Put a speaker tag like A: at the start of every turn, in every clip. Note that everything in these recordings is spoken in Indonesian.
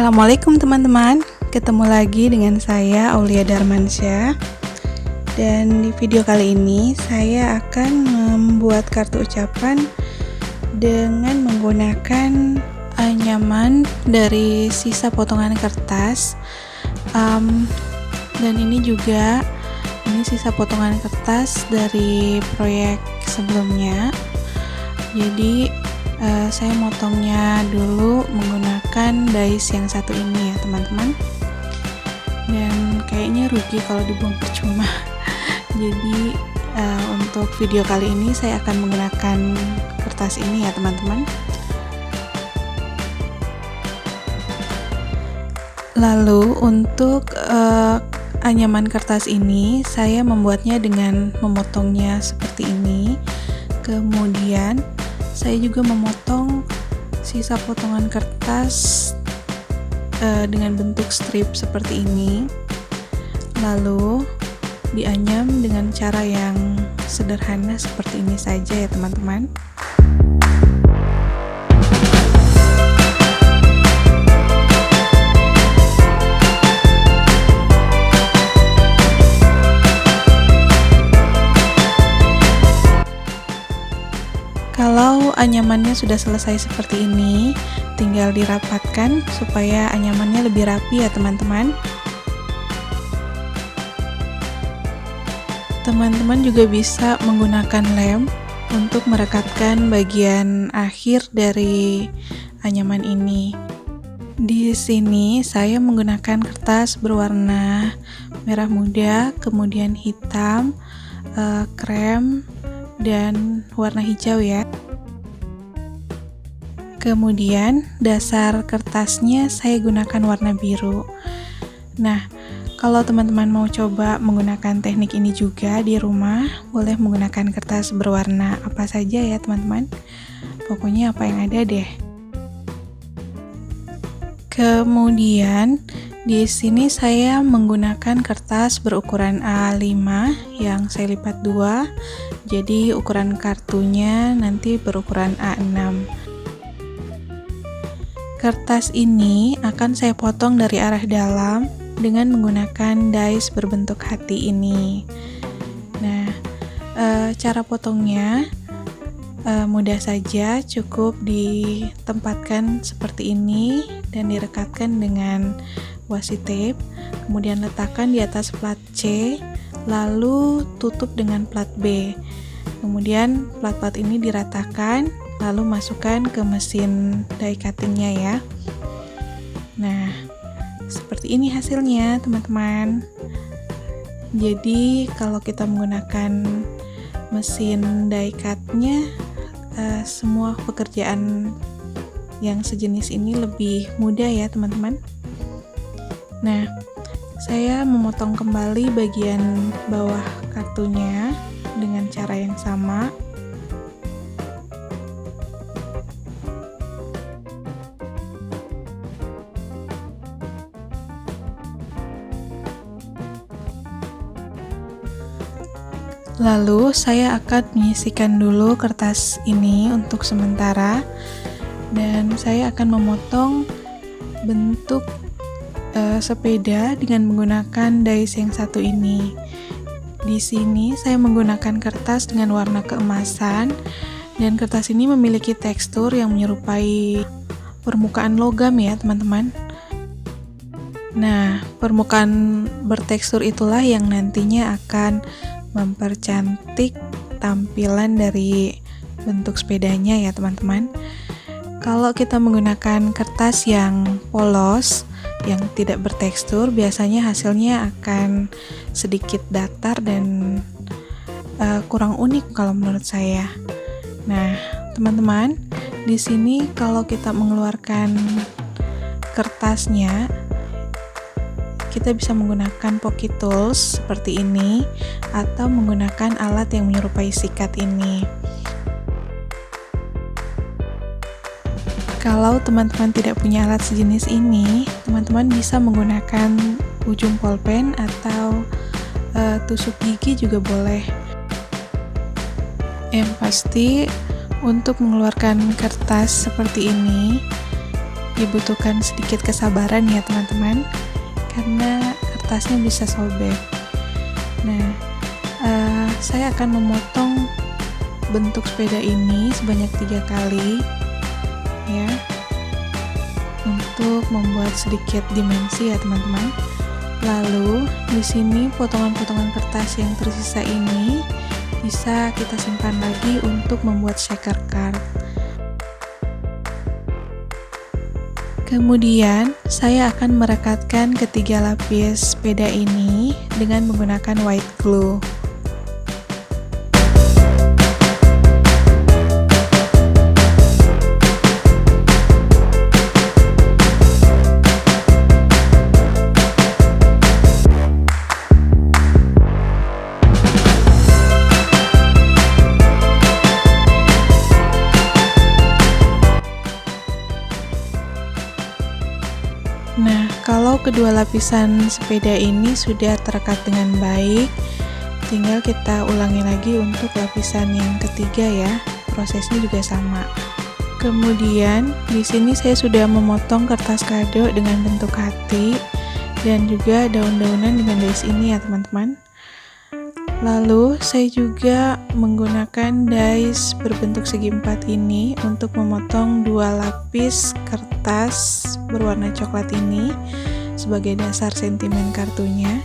A: Assalamualaikum teman-teman, ketemu lagi dengan saya Aulia Darmansyah. Dan di video kali ini saya akan membuat kartu ucapan dengan menggunakan anyaman dari sisa potongan kertas. Dan ini sisa potongan kertas dari proyek sebelumnya. Jadi saya motongnya dulu menggunakan dies yang satu ini ya teman-teman, dan kayaknya rugi kalau dibuang percuma. Jadi untuk video kali ini saya akan menggunakan kertas ini ya teman-teman. Lalu untuk anyaman kertas ini saya membuatnya dengan memotongnya seperti ini. Kemudian saya juga memotong sisa potongan kertas dengan bentuk strip seperti ini, lalu dianyam dengan cara yang sederhana seperti ini saja ya teman-teman. Kalau anyamannya sudah selesai seperti ini, tinggal dirapatkan supaya anyamannya lebih rapi ya teman-teman. Teman-teman juga bisa menggunakan lem untuk merekatkan bagian akhir dari anyaman ini. Di sini saya menggunakan kertas berwarna merah muda, kemudian hitam, krem, dan warna hijau ya. Kemudian dasar kertasnya saya gunakan warna biru. Nah, kalau teman-teman mau coba menggunakan teknik ini juga di rumah, boleh menggunakan kertas berwarna apa saja ya teman-teman. Pokoknya apa yang ada deh. Kemudian di sini saya menggunakan kertas berukuran A5 yang saya lipat 2. Jadi ukuran kartunya nanti berukuran A6. Kertas ini akan saya potong dari arah dalam dengan menggunakan dies berbentuk hati ini. Nah, cara potongnya mudah saja, cukup ditempatkan seperti ini dan direkatkan dengan washi tape. Kemudian letakkan di atas plat C, lalu tutup dengan plat B. Kemudian plat-plat ini diratakan, lalu masukkan ke mesin die cuttingnya ya. Nah, seperti ini hasilnya teman-teman. Jadi kalau kita menggunakan mesin die cutnya, semua pekerjaan yang sejenis ini lebih mudah ya teman-teman. Nah, saya memotong kembali bagian bawah kartunya dengan cara yang sama. Lalu saya akan menyisihkan dulu kertas ini untuk sementara, dan saya akan memotong bentuk sepeda dengan menggunakan dies yang satu ini. Di sini saya menggunakan kertas dengan warna keemasan, dan kertas ini memiliki tekstur yang menyerupai permukaan logam ya teman-teman. Nah, permukaan bertekstur itulah yang nantinya akan mempercantik tampilan dari bentuk sepedanya ya teman-teman. Kalau kita menggunakan kertas yang polos, yang tidak bertekstur, biasanya hasilnya akan sedikit datar dan kurang unik kalau menurut saya. Nah, teman-teman, di sini kalau kita mengeluarkan kertasnya, kita bisa menggunakan pocket tools seperti ini atau menggunakan alat yang menyerupai sikat ini. Kalau teman-teman tidak punya alat sejenis ini, teman-teman bisa menggunakan ujung pulpen atau tusuk gigi juga boleh. Yang pasti untuk mengeluarkan kertas seperti ini, dibutuhkan sedikit kesabaran ya teman-teman, karena kertasnya bisa sobek. Nah, saya akan memotong bentuk sepeda ini sebanyak 3 kali ya, untuk membuat sedikit dimensi ya teman-teman. Lalu di sini potongan-potongan kertas yang tersisa ini bisa kita simpan lagi untuk membuat shaker card. Kemudian saya akan merekatkan ketiga lapis sepeda ini dengan menggunakan white glue. Nah, kalau kedua lapisan sepeda ini sudah terekat dengan baik, tinggal kita ulangi lagi untuk lapisan yang ketiga ya. Prosesnya juga sama. Kemudian di sini saya sudah memotong kertas kado dengan bentuk hati dan juga daun-daunan dengan dies ini ya teman-teman. Lalu saya juga menggunakan dies berbentuk segi 4 ini untuk memotong 2 lapis kertas berwarna coklat ini sebagai dasar sentimen kartunya,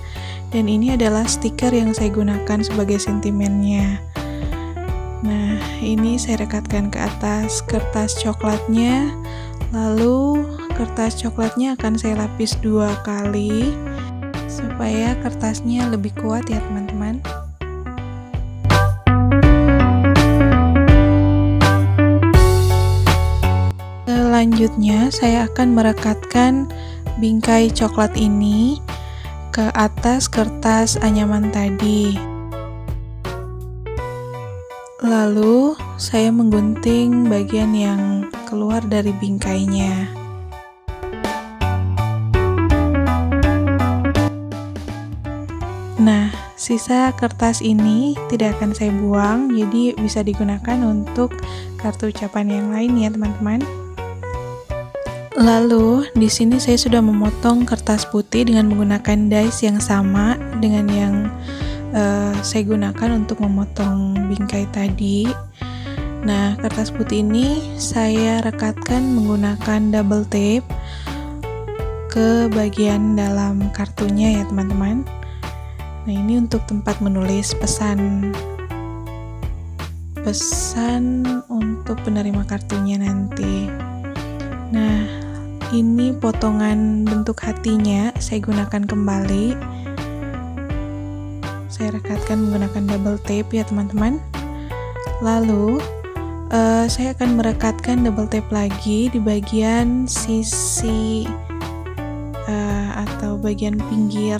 A: dan ini adalah stiker yang saya gunakan sebagai sentimennya. Nah, ini saya rekatkan ke atas kertas coklatnya, lalu kertas coklatnya akan saya lapis 2 kali supaya kertasnya lebih kuat ya teman-teman. Selanjutnya saya akan merekatkan bingkai coklat ini ke atas kertas anyaman tadi. Lalu saya menggunting bagian yang keluar dari bingkainya. Nah, sisa kertas ini tidak akan saya buang, jadi bisa digunakan untuk kartu ucapan yang lain ya teman-teman. Lalu di sini saya sudah memotong kertas putih dengan menggunakan dies yang sama dengan yang saya gunakan untuk memotong bingkai tadi. Nah, kertas putih ini saya rekatkan menggunakan double tape ke bagian dalam kartunya ya teman-teman. Nah, ini untuk tempat menulis pesan untuk penerima kartunya nanti. Nah, ini potongan bentuk hatinya saya gunakan kembali. Saya rekatkan menggunakan double tape ya teman-teman. Lalu saya akan merekatkan double tape lagi di bagian sisi atau bagian pinggir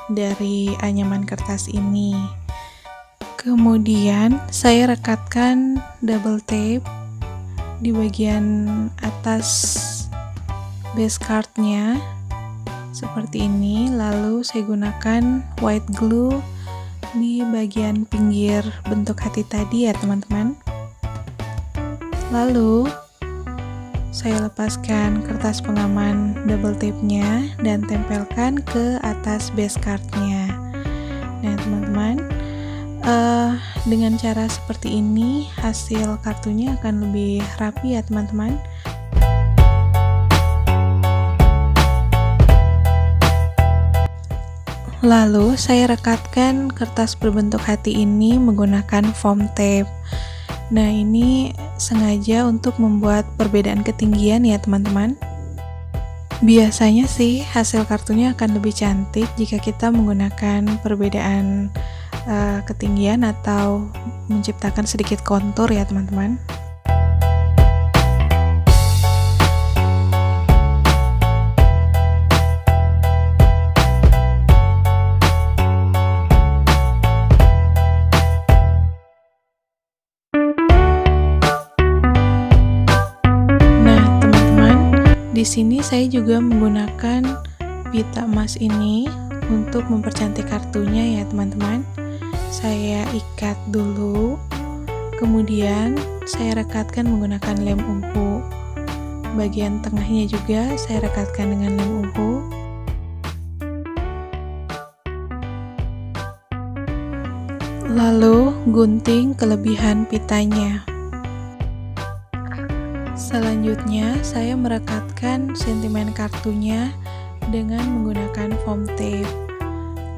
A: dari anyaman kertas ini. Kemudian saya rekatkan double tape di bagian atas base cardnya seperti ini, lalu saya gunakan white glue di bagian pinggir bentuk hati tadi ya teman-teman. Lalu saya lepaskan kertas pengaman double tape-nya dan tempelkan ke atas base cardnya. Nah teman-teman, dengan cara seperti ini hasil kartunya akan lebih rapi ya teman-teman. Lalu saya rekatkan kertas berbentuk hati ini menggunakan foam tape. Nah, ini sengaja untuk membuat perbedaan ketinggian ya teman-teman. Biasanya sih hasil kartunya akan lebih cantik jika kita menggunakan perbedaan ketinggian atau menciptakan sedikit kontur ya teman-teman. Di sini saya juga menggunakan pita emas ini untuk mempercantik kartunya ya teman-teman. Saya ikat dulu, kemudian saya rekatkan menggunakan lem ungu. bagian tengahnya juga saya rekatkan dengan lem uhu. Lalu gunting kelebihan pitanya. Selanjutnya saya merekatkan sentimen kartunya dengan menggunakan foam tape.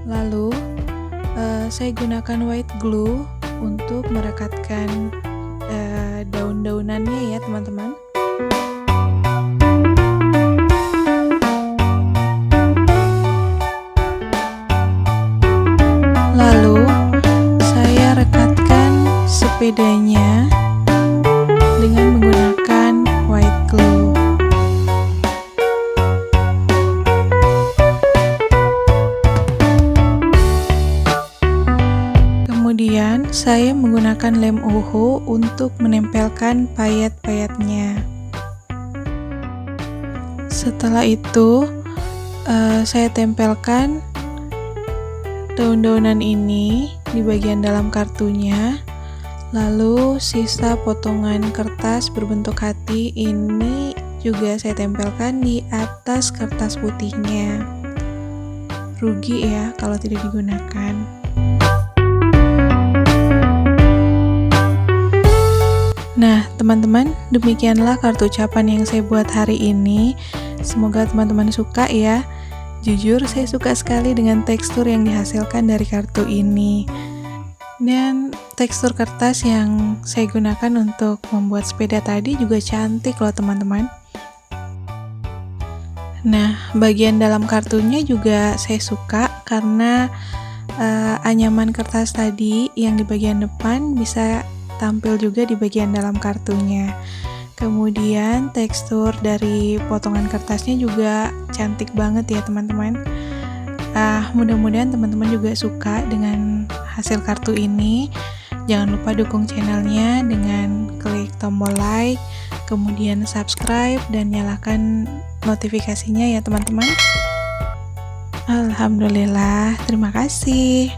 A: Lalu saya gunakan white glue untuk merekatkan daun-daunannya ya teman-teman. Lalu saya rekatkan sepedanya dengan menggunakan white glue. Kemudian saya menggunakan lem uhu untuk menempelkan payet-payetnya. Setelah itu saya tempelkan daun-daunan ini di bagian dalam kartunya. Lalu sisa potongan kertas berbentuk hati ini juga saya tempelkan di atas kertas putihnya. Rugi ya kalau tidak digunakan. Nah teman-teman, demikianlah kartu ucapan yang saya buat hari ini. Semoga teman-teman suka ya. Jujur saya suka sekali dengan tekstur yang dihasilkan dari kartu ini. Dan tekstur kertas yang saya gunakan untuk membuat sepeda tadi juga cantik loh teman-teman. Nah bagian dalam kartunya juga saya suka karena anyaman kertas tadi yang di bagian depan bisa tampil juga di bagian dalam kartunya. Kemudian tekstur dari potongan kertasnya juga cantik banget ya teman-teman. Mudah-mudahan teman-teman juga suka dengan hasil kartu ini. Jangan lupa dukung channelnya dengan klik tombol like, kemudian subscribe dan nyalakan notifikasinya ya teman-teman. Alhamdulillah, terima kasih.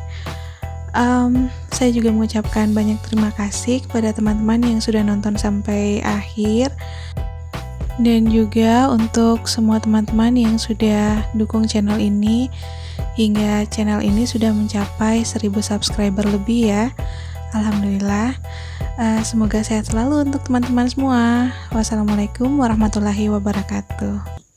A: Saya juga mengucapkan banyak terima kasih kepada teman-teman yang sudah nonton sampai akhir, dan juga untuk semua teman-teman yang sudah dukung channel ini hingga channel ini sudah mencapai 1000 subscriber lebih ya. Alhamdulillah. Semoga sehat selalu untuk teman-teman semua. Wassalamualaikum warahmatullahi wabarakatuh.